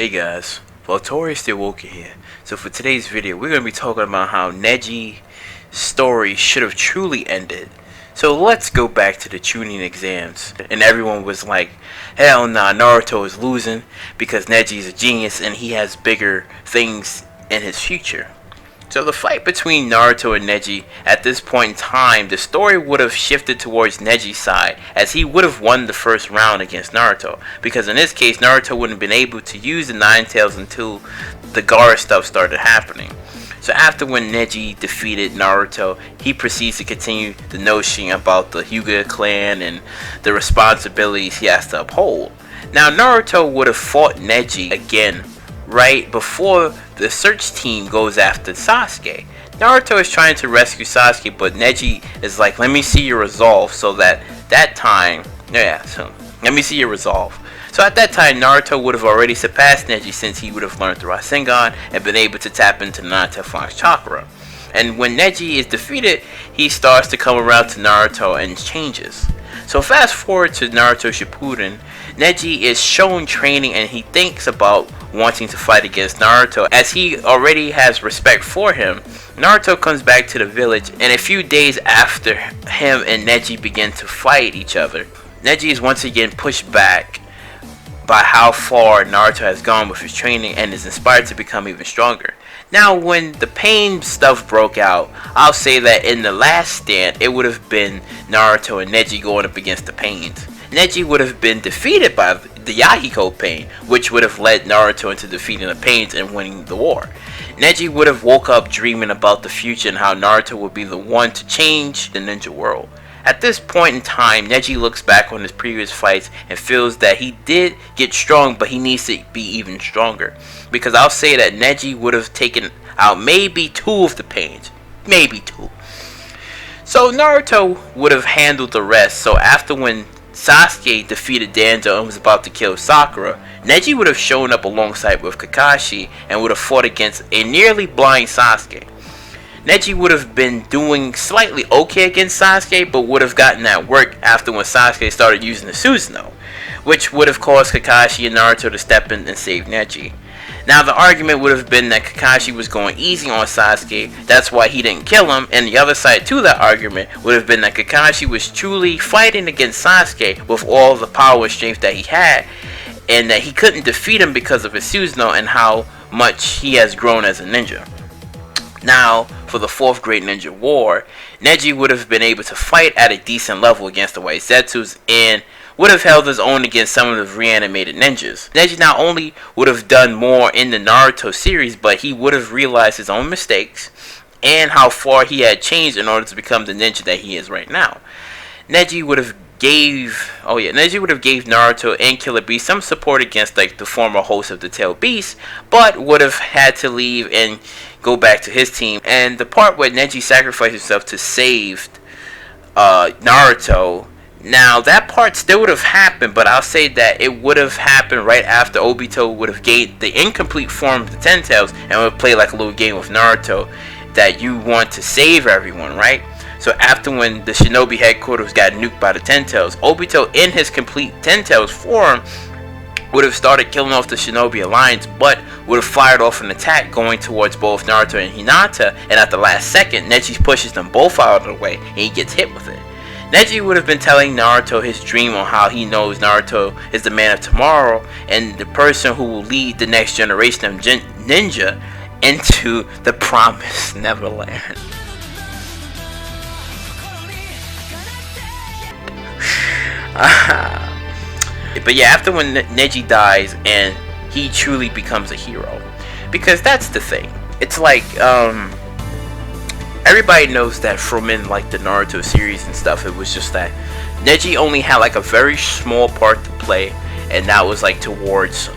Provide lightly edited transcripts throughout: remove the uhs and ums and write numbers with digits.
Hey guys, Valtorious still woken here. So for today's video, we're going to be talking about how Neji's story should have truly ended. So let's go back to the Chunin exams, and everyone was like, hell nah, Naruto is losing because Neji is a genius and he has bigger things in his future. So the fight between Naruto and Neji, at this point in time, the story would have shifted towards Neji's side, as he would have won the first round against Naruto, because in this case Naruto wouldn't have been able to use the Nine Tails until the Gaara stuff started happening. So after when Neji defeated Naruto, he proceeds to continue the notion about the Hyuga clan and the responsibilities he has to uphold. Now Naruto would have fought Neji again right before the search team goes after Sasuke. Naruto is trying to rescue Sasuke, but Neji is like, let me see your resolve. So let me see your resolve. So at that time, Naruto would have already surpassed Neji, since he would have learned the Rasengan and been able to tap into the non-Teflon chakra. And when Neji is defeated, he starts to come around to Naruto and changes. So fast forward to Naruto Shippuden, Neji is shown training and he thinks about wanting to fight against Naruto, as he already has respect for him. Naruto comes back to the village, and a few days after him and Neji begin to fight each other, Neji is once again pushed back by how far Naruto has gone with his training and is inspired to become even stronger. Now when the pain stuff broke out, I'll say that in the last stand it would have been Naruto and Neji going up against the pains. Neji would have been defeated by the Yahiko pain, which would have led Naruto into defeating the pains and winning the war. Neji would have woke up dreaming about the future and how Naruto would be the one to change the ninja world. At this point in time, Neji looks back on his previous fights and feels that he did get strong, but he needs to be even stronger. Because I'll say that Neji would have taken out maybe 2 of the pains. Maybe 2. So Naruto would have handled the rest. So after when Sasuke defeated Danzo and was about to kill Sakura, Neji would have shown up alongside with Kakashi and would have fought against a nearly blind Sasuke. Neji would have been doing slightly okay against Sasuke, but would have gotten that work after when Sasuke started using the Susanoo, which would have caused Kakashi and Naruto to step in and save Neji. Now the argument would have been that Kakashi was going easy on Sasuke, that's why he didn't kill him, and the other side to that argument would have been that Kakashi was truly fighting against Sasuke with all the power and strength that he had, and that he couldn't defeat him because of his Susanoo and how much he has grown as a ninja. Now, for the 4th Great Ninja War, Neji would have been able to fight at a decent level against the White Zetsus and would have held his own against some of the reanimated ninjas. Neji not only would have done more in the Naruto series, but he would have realized his own mistakes and how far he had changed in order to become the ninja that he is right now. Neji would have gave Naruto and Killer Beast some support against like the former host of the Tail Beast, but would have had to leave and go back to his team. And the part where Neji sacrificed himself to save Naruto, now that part still would have happened, but I'll say that it would have happened right after Obtio would have gained the incomplete form of the Ten Tails and would play like a little game with Naruto that you want to save everyone, right? So after when the Shinobi headquarters got nuked by the Ten Tails, Obtio in his complete Ten Tails form would have started killing off the Shinobi Alliance, but would have fired off an attack going towards both Naruto and Hinata, and at the last second, Neji pushes them both out of the way and he gets hit with it. Neji would have been telling Naruto his dream on how he knows Naruto is the man of tomorrow and the person who will lead the next generation of ninja into the promised Neverland. But yeah, after when Neji dies and he truly becomes a hero, because that's the thing. It's like everybody knows that from in like the Naruto series and stuff, it was just that Neji only had like a very small part to play, and that was like towards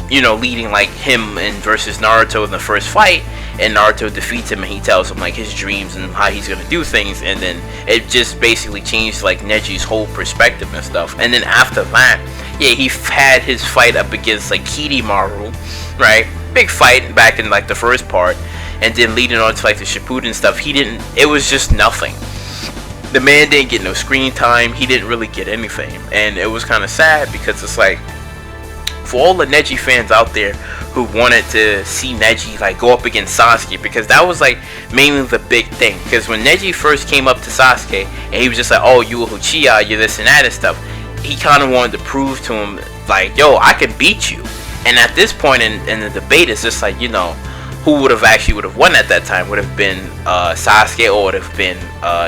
leading like him and versus Naruto in the first fight, and Naruto defeats him and he tells him like his dreams and how he's gonna do things, and then it just basically changed like Neji's whole perspective and stuff. And then after that, yeah, he had his fight up against like Kidimaru, right? Big fight back in like the first part, and then leading on to like the Shippuden stuff, it was just nothing. The man didn't get no screen time, he didn't really get anything, and it was kind of sad because it's like for all the Neji fans out there who wanted to see Neji like go up against Sasuke, because that was like mainly the big thing. Because when Neji first came up to Sasuke and he was just like, oh, you a Uchiha, you're this and that and stuff, he kind of wanted to prove to him like, yo, I can beat you. And at this point in the debate, it's just like, you know, who would have won at that time? Would have been Sasuke, or would have been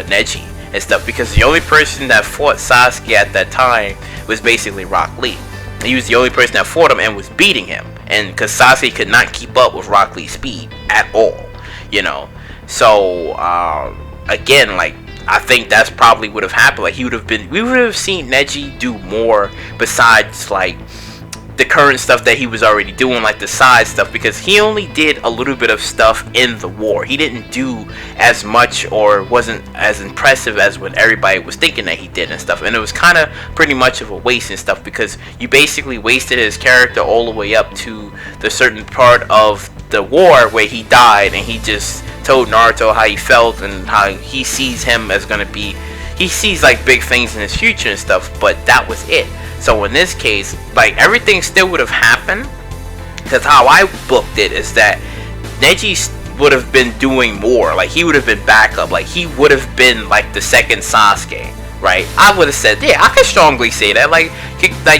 Neji and stuff, because the only person that fought Sasuke at that time was basically Rock Lee. He was the only person that fought him and was beating him, and because Sasuke could not keep up with Rock Lee's speed at all, you know. So again, like, I think that's probably would have happened. Like, we would have seen Neji do more besides like the current stuff that he was already doing, like the side stuff, because he only did a little bit of stuff in the war. He didn't do as much, or wasn't as impressive as what everybody was thinking that he did and stuff. And it was kind of pretty much of a waste and stuff, because you basically wasted his character all the way up to the certain part of the war where he died, and he just told Naruto how he felt and how he sees him as gonna be, he sees like big things in his future and stuff, but that was it. So in this case, like, everything still would have happened, because how I booked it is that Neji would have been doing more. Like, he would have been backup. Like, he would have been like the second Sasuke, right? I would have said, yeah, I can strongly say that. Like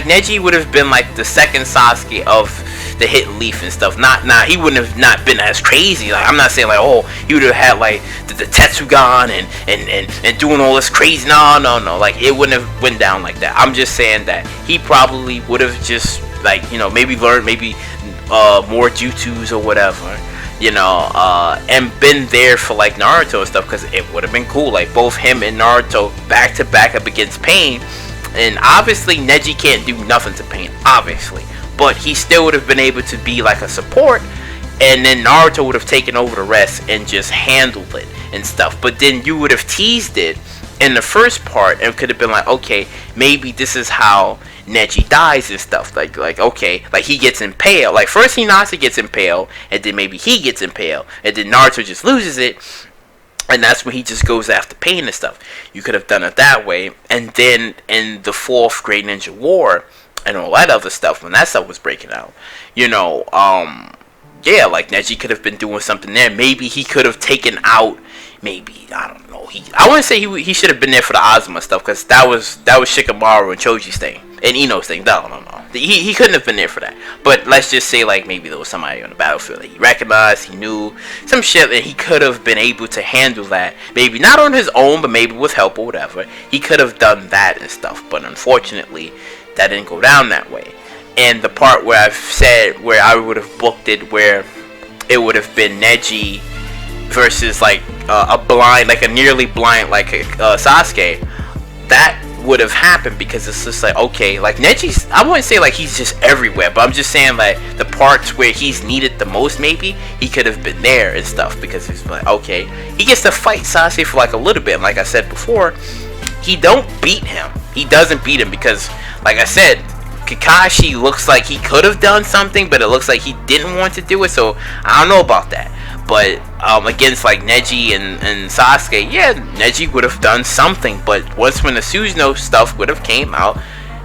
Neji would have been like the second Sasuke of the Hidden Leaf and stuff. He wouldn't have not been as crazy. Like, I'm not saying like, oh, he would have had like the Tetsugan and doing all this crazy. No. Like, it wouldn't have went down like that. I'm just saying that he probably would have just, like, you know, maybe learned more jutsus or whatever, you know, and been there for like Naruto and stuff, because it would have been cool. Like, both him and Naruto back to back up against Pain. And obviously Neji can't do nothing to Pain, obviously, but he still would have been able to be like a support, and then Naruto would have taken over the rest and just handled it and stuff. But then you would have teased it in the first part, and could have been like, okay, maybe this is how Neji dies and stuff. Like okay, like he gets impaled. Like, first Hinata gets impaled, and then maybe he gets impaled, and then Naruto just loses it, and that's when he just goes after Pain and stuff. You could have done it that way. And then in the fourth Great Ninja War and all that other stuff, when that stuff was breaking out, you know, yeah, like Neji could have been doing something there. Maybe he could have taken out, maybe, I don't know, I wouldn't say he should have been there for the Azuma stuff, because that was Shikamaru and Choji's thing, and Ino's thing. No. He couldn't have been there for that. But let's just say, like, maybe there was somebody on the battlefield that he recognized, he knew, some shit, and he could have been able to handle that. Maybe not on his own, but maybe with help or whatever. He could have done that and stuff, but unfortunately, that didn't go down that way. And the part where I've said, where I would have booked it, where it would have been Neji versus like a blind, like a nearly blind, like Sasuke, that would have happened, because it's just like, okay, like Neji's, I wouldn't say like he's just everywhere, but I'm just saying like the parts where he's needed the most, maybe he could have been there and stuff, because it's like, okay, he gets to fight Sasuke for like a little bit, and like I said before, he don't beat him. He doesn't beat him, because like I said, Kakashi looks like he could have done something, but it looks like he didn't want to do it, so I don't know about that. But against like Neji and Sasuke, yeah, Neji would have done something, but once when the Susanoo stuff would have came out,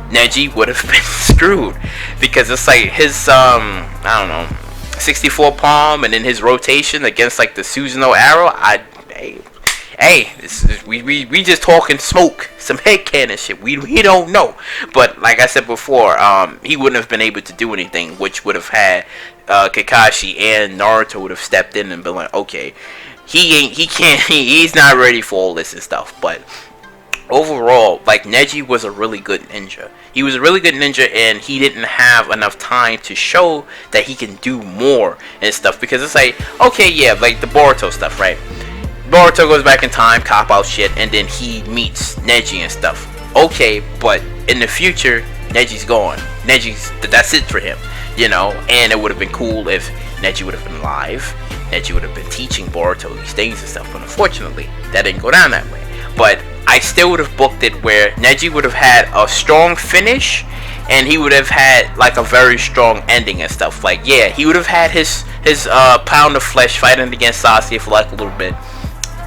Neji would have been screwed, because it's like his I don't know, 64 palm, and then his rotation against like the Susanoo arrow. Hey, we just talking smoke, some headcanon shit. We don't know, but like I said before, he wouldn't have been able to do anything, which would have had Kakashi and Naruto would have stepped in and been like, okay, he's not ready for all this and stuff. But overall, like, Neji was a really good ninja. He was a really good ninja, and he didn't have enough time to show that he can do more and stuff, because it's like, okay, yeah, like the Boruto stuff, right? Boruto goes back in time, cop out shit, and then he meets Neji and stuff. Okay, but in the future, Neji's gone. That's it for him, you know. And it would have been cool if Neji would have been alive. Neji would have been teaching Boruto these things and stuff. But unfortunately, that didn't go down that way. But I still would have booked it where Neji would have had a strong finish, and he would have had like a very strong ending and stuff. Like, yeah, he would have had his pound of flesh fighting against Sasuke for like a little bit,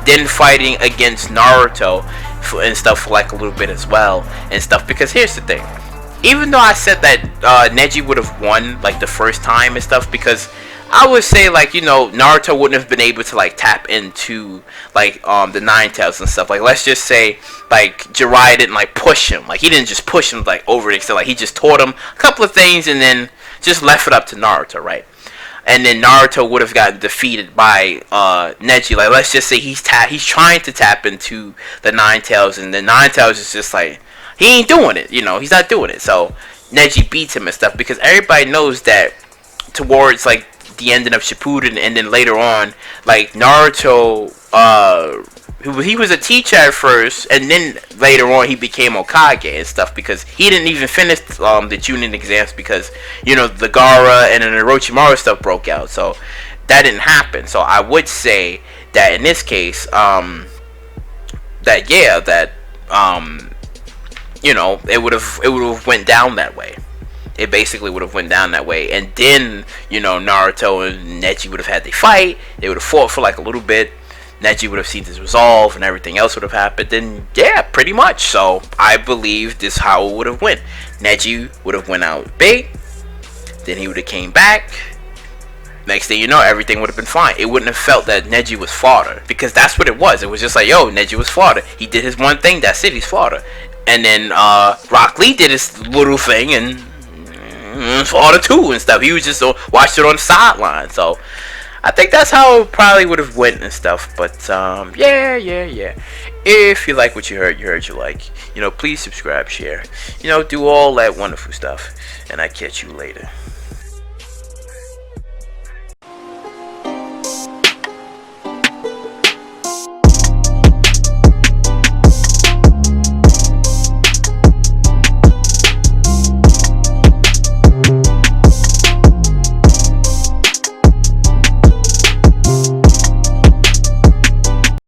then fighting against Naruto and stuff for like a little bit as well and stuff. Because here's the thing, even though I said that Neji would have won like the first time and stuff, because I would say, like, you know, Naruto wouldn't have been able to like tap into like the Nine Tails and stuff. Like, let's just say like Jiraiya didn't like push him, like he didn't just push him like over the extent, like he just taught him a couple of things and then just left it up to Naruto, right? And then Naruto would have gotten defeated by Neji. Like, let's just say he's trying to tap into the Nine Tails, and the Nine Tails is just like, he ain't doing it, you know, he's not doing it. So Neji beats him and stuff, because everybody knows that towards like the ending of Shippuden, and then later on, like Naruto, he was a teacher at first, and then later on he became Hokage and stuff, because he didn't even finish the Chunin exams, because, you know, the Gaara and the Orochimaru stuff broke out, so that didn't happen. So I would say that in this case, you know, it would have went down that way. It basically would have went down that way, and then, you know, Naruto and Neji would have had the fight. They would have fought for like a little bit. Neji would have seen this resolve, and everything else would have happened. And yeah, pretty much. So I believe this how it would have went. Neji would have went out big. Then he would have came back. Next thing you know, everything would have been fine. It wouldn't have felt that Neji was fodder, because that's what it was. It was just like, yo, Neji was fodder. He did his one thing. That's it. He's fodder. And then Rock Lee did his little thing, and fodder too and stuff. He was just watched it on the sideline. So I think that's how it probably would have went and stuff. But yeah. If you like what you heard you like. You know, please subscribe, share. You know, do all that wonderful stuff. And I catch you later.